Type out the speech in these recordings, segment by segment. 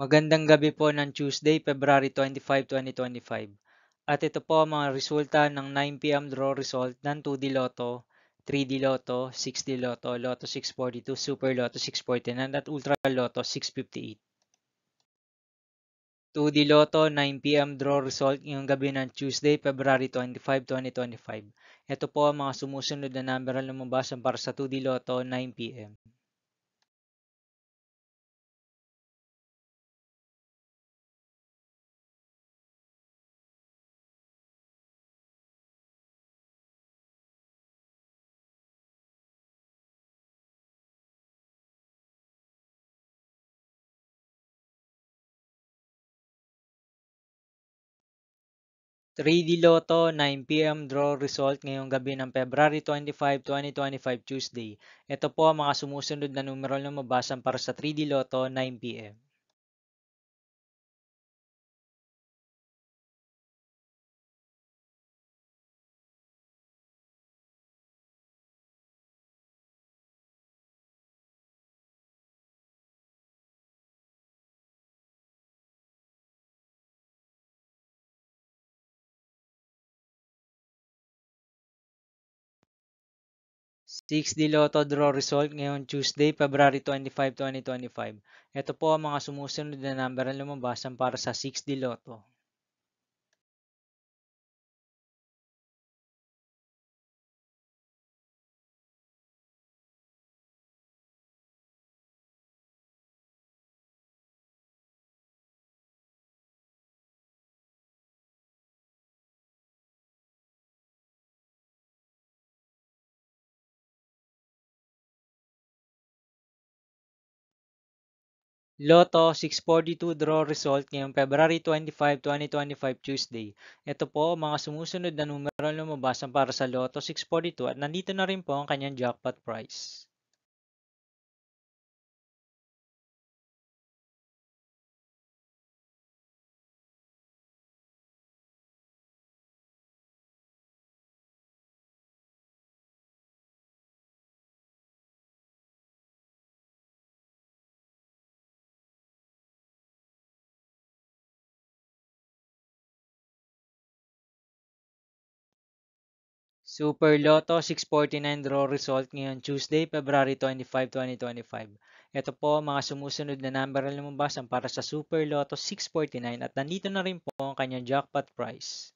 Magandang gabi po ng Tuesday, February 25, 2025. At ito po ang mga resulta ng 9 p.m. draw result ng 2D Lotto, 3D Lotto, 6D Lotto, Lotto 642, Super Lotto 649 at Ultra Lotto 658. 2D Lotto 9 p.m. draw result ngayong gabi ng Tuesday, February 25, 2025. Ito po ang mga sumusunod na number na lumabas para sa 2D Lotto 9 p.m. 3D Lotto 9 p.m. draw result ngayong gabi ng February 25, 2025 Tuesday. Ito po ang mga sumusunod na numero na mabasan para sa 3D Lotto 9 p.m. 6D Lotto draw result ngayong Tuesday, February 25, 2025. Ito po ang mga sumusunod na number na lumabasan para sa 6D Lotto. Lotto 642 draw result ngayong February 25, 2025 Tuesday. Ito po ang mga sumusunod na numero na lumabasan para sa Lotto 642 at nandito na rin po ang kanyang jackpot price. Super Lotto 649 draw result ngayon Tuesday, February 25, 2025. Ito po ang mga sumusunod na number na lumabasan para sa Super Lotto 649 at nandito na rin po ang kanyang jackpot price.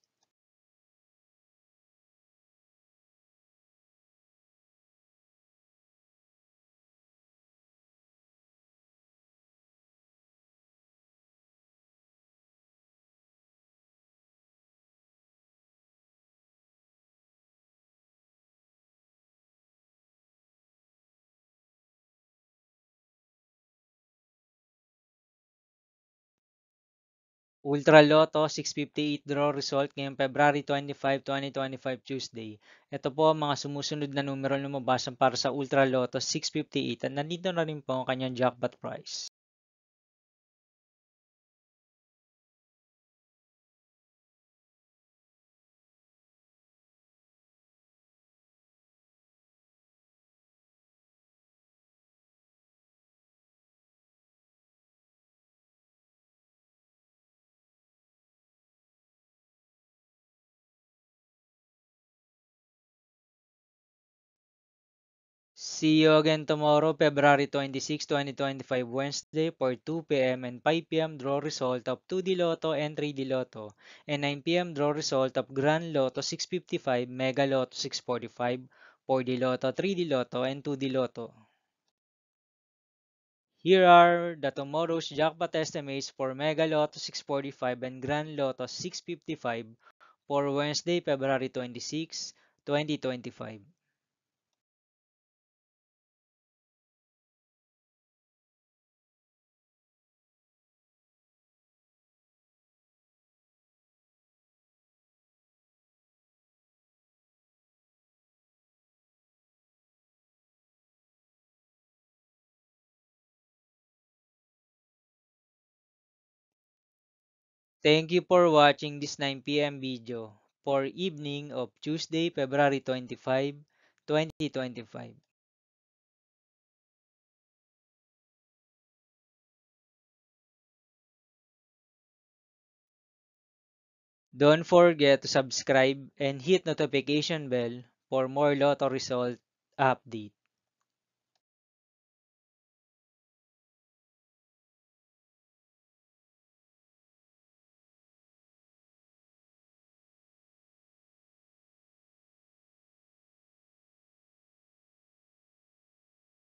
Ultra Lotto 658 draw result ngayong February 25, 2025 Tuesday. Ito po ang mga sumusunod na numero na lumabasan para sa Ultra Lotto 658 at nandito na rin po ang kanyang jackpot price. See you again tomorrow, February 26, 2025, Wednesday for 2 p.m. and 5 p.m. draw result of 2D Lotto and 3D Lotto, and 9 p.m. draw result of Grand Lotto 655, Mega Lotto 645, 4D Lotto, 3D Lotto, and 2D Lotto. Here are the tomorrow's jackpot estimates for Mega Lotto 645 and Grand Lotto 655 for Wednesday, February 26, 2025. Thank you for watching this 9 p.m. video for evening of Tuesday, February 25, 2025. Don't forget to subscribe and hit notification bell for more Lotto result update.